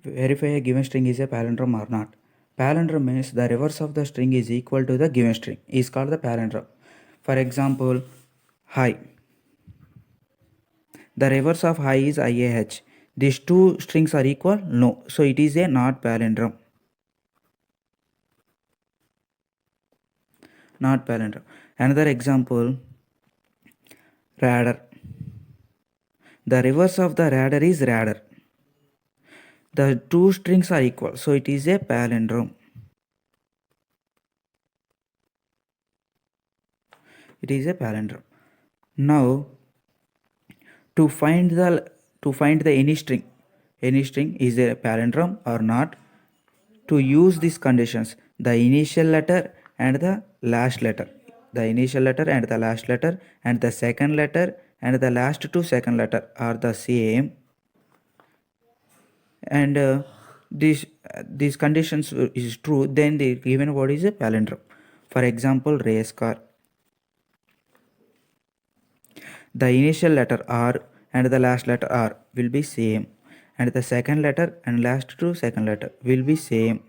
verify a given string is a palindrome or not. Palindrome means the reverse of the string is equal to the given string is called the palindrome. For example, hi. The reverse of hi is IAH. These two strings are equal? No. So it is a not palindrome. Not palindrome. Another example, radar. The reverse of the radar is radar. The two strings are equal. So it is a palindrome. It is a palindrome. Now to find the any string is a palindrome or not. To use these conditions, the initial letter and the last letter, the initial letter and the last letter and the second letter and the last two second letter are the same, and these conditions is true, then the given word is a palindrome. For example, race car. The initial letter R and the last letter R will be same, and the second letter and last two second letter will be same,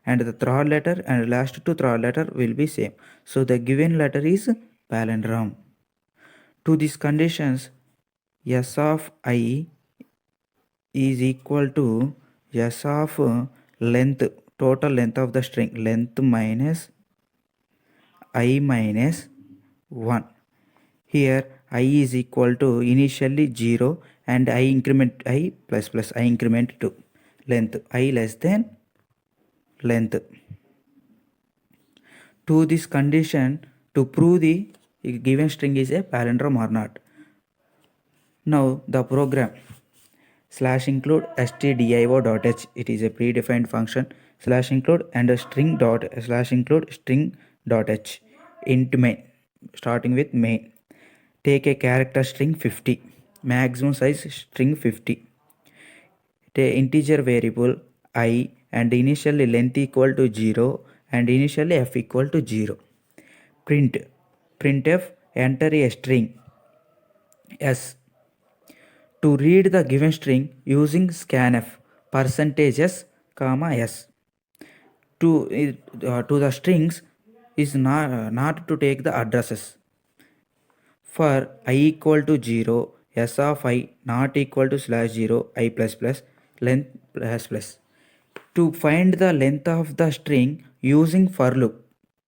and the third letter and last two third letter will be same. So the given letter is palindrome. To these conditions, S of I is equal to S of length, total length of the string, length minus I minus 1. Here I is equal to initially 0 and I increment I plus plus I increment to length I less than length. To this condition, to prove the given string is a palindrome or not. Now the program /include stdio.h, it is a predefined function, /include and a string dot /include string.h int main, starting with main. Take a character string 50, maximum size string 50. Take integer variable I and initially length equal to 0 and initially f equal to 0. Printf enter a string s. To read the given string using scanf %s, s. To the strings is not to take the addresses. For I equal to 0, s of I not equal to /0, I plus plus, length plus plus. To find the length of the string using for loop.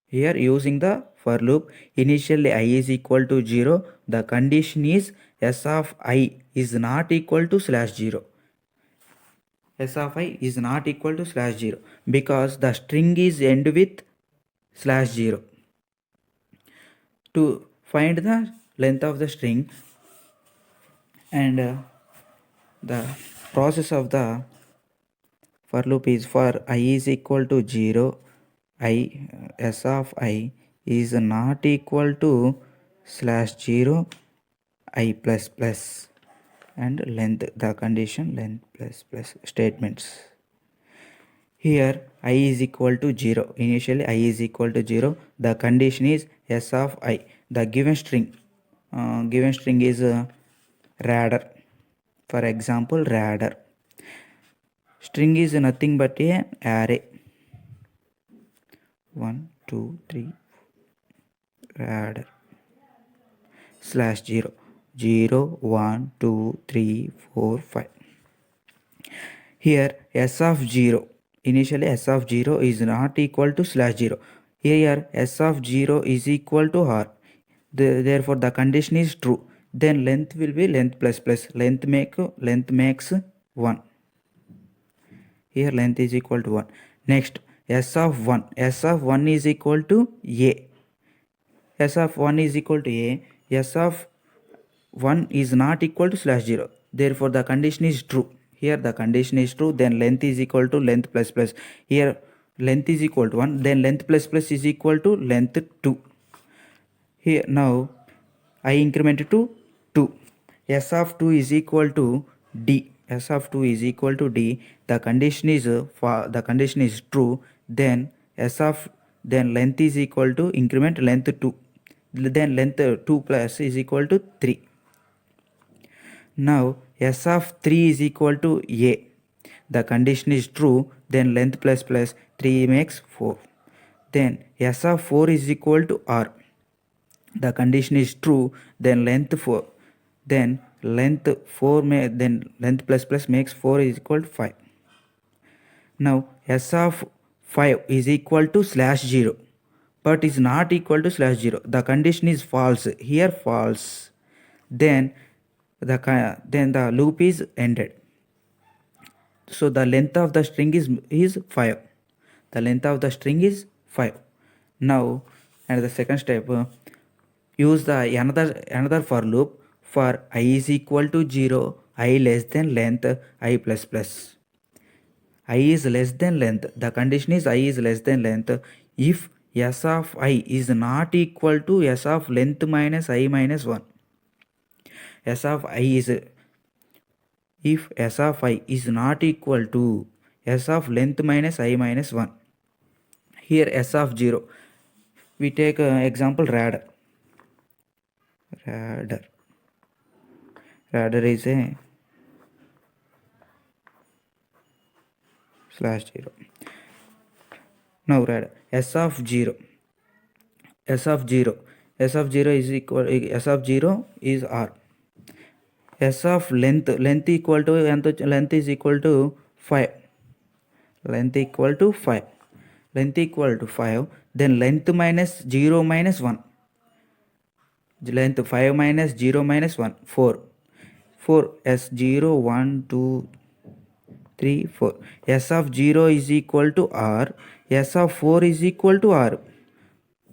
Here using the for loop, initially I is equal to 0, the condition is s of I is not equal to /0. S of I is not equal to /0 because the string is end with /0. To find the length of the string and the process of the for loop is for I is equal to 0, s of I is not equal to /0, I plus plus, and length, the condition length plus plus statements. Here I is equal to 0, initially I is equal to 0, the condition is s of I. The given string is radar. For example, radar. String is nothing but a array. 1 2 3 radar /0 0 1 2 3 4 5. Here s of 0, initially s of 0 is not equal to /0. Here s of 0 is equal to r. Therefore the condition is true. Then length will be length plus plus, length makes 1. Here length is equal to 1. Next, s of 1 is equal to a. S of 1 is equal to a. S of 1 is not equal to /0. Therefore the condition is true. Here the condition is true, then length is equal to length plus plus. Here length is equal to 1, then length plus plus is equal to length 2. Here now I increment to 2. S of 2 is equal to d. S of 2 is equal to d. The condition is true. Then then length is equal to increment length 2. Then length 2 plus is equal to 3. Now s of 3 is equal to a. the condition is true, then length plus 3 makes 4. Then S of 4 is equal to R. The condition is true, then length 4. Then length 4 then length plus makes 4 is equal to 5. Now S of 5 is equal to /0, but is not equal to /0. The condition is false. Here false. Then the loop is ended. So the length of the string is 5. The length of the string is 5. Now, and the second step, use the another for loop for I is equal to 0, I less than length, I plus plus. I is less than length. The condition is I is less than length. If S of I is not equal to S of length minus I minus 1. S of I is, if S of I is not equal to S of length minus I minus 1. Here S of 0. We take example radar. Radar is a /0. Now radar S of 0. S of 0 is equal, S of 0 is R. S of length equal to, length is equal to 5. Length equal to 5. Length equal to 5. Then length minus 0 minus 1. Length 5 minus 0 minus 1. 4. S0 1 2 3 4. S of 0 is equal to R. S of 4 is equal to R.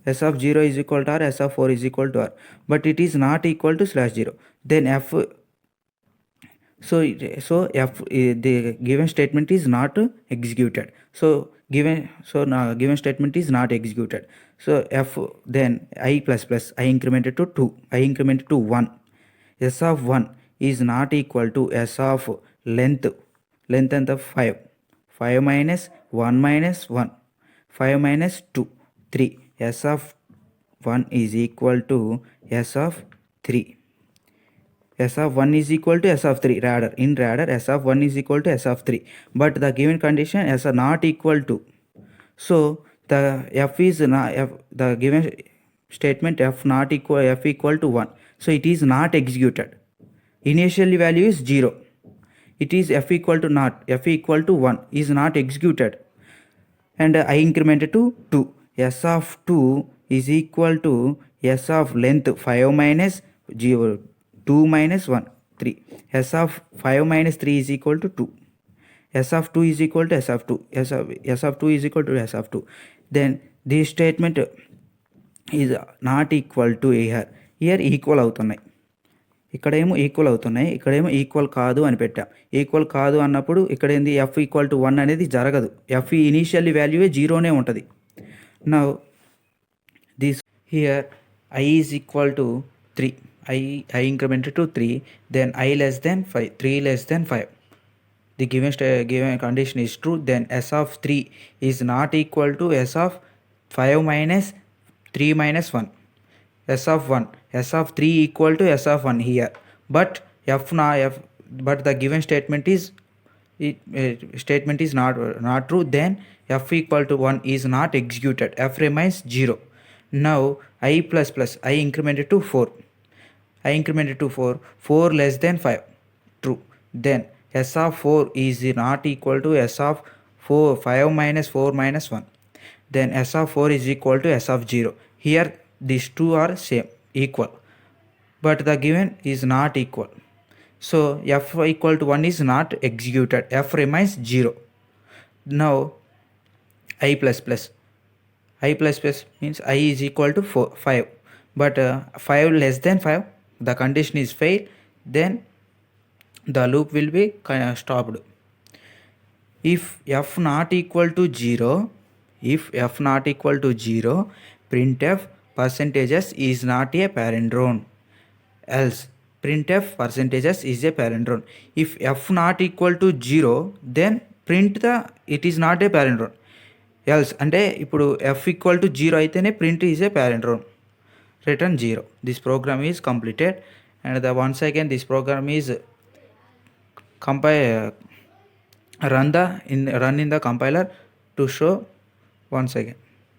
S of 0 is equal to R. S of 4 is equal to R. But it is not equal to /0. Then F. So F, the given statement is not executed. Given statement is not executed. So F, then I plus I incremented to 2. I incremented to 1. S of 1 is not equal to S of length and the 5. 5 minus 1 minus 1. 5 minus 2. 3. S of 1 is equal to S of 3. S of 1 is equal to S of 3. Radar. In radar, S of 1 is equal to S of 3. But the given condition S are not equal to. So the F is not, the given statement F equal to 1. So it is not executed. Initial value is 0. It is F equal to 1 is not executed. And I incremented to 2. S of 2 is equal to S of length 5 minus 0. 2 minus 1, 3. S of 5 minus 3 is equal to 2. S of 2 is equal to S of 2. S of 2 is equal to S of 2. Then this statement is not equal to here. Here equal అవుతున్నాయి. ఇక్కడేమో equal అవుతున్నాయి, ఇక్కడేమో equal కాదు అని పెట్టాం. Equal కాదు అన్నప్పుడు ఇక్కడ ఏంది ఎఫ్ ఈక్వల్ టు 1 అనేది జరగదు. ఎఫ్ ఇనీషియల్ వాల్యూవే 0నే ఉంటుంది. Now this here I is equal to 3. I incremented to 3, then I less than 5, 3 less than 5. The given condition is true, then S of 3 is not equal to S of 5 minus 3 minus 1. S of 1, S of 3 equal to S of 1 here. But but the given statement is not true, then F equal to 1 is not executed. F remains 0. Now I plus I incremented to 4. I incremented to 4. 4 less than 5. True. Then S of 4 is not equal to S of 5 minus 4 minus 1. Then S of 4 is equal to S of 0. Here these two are same, equal. But the given is not equal. So F equal to 1 is not executed. F remains 0. Now I plus means I is equal to 5. But 5 less than 5. The condition is failed, then the loop will be stopped. If F not equal to 0, printf percentages is not a palindrome. Else printf percentages is a palindrome. If F not equal to 0, then it is not a palindrome. Else అంటే ఇప్పుడు F equal to 0 అయితేనే print is a palindrome. Return 0. This program is completed, and once again this program is run in the compiler to show once again.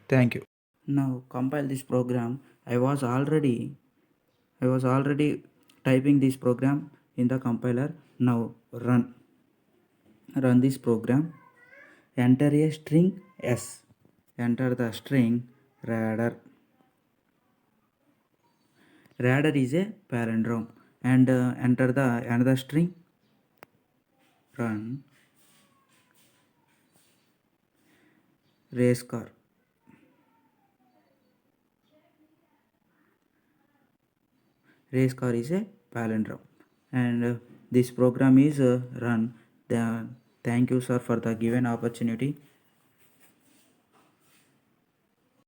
Thank you. Now compile this program. I was already typing this program in the compiler. Now run this program. Enter a string s. Enter the string radar. Radar is a palindrome, and enter the another string. Run race car. Race car is a palindrome, and this program is run. Thank you, sir, for the given opportunity.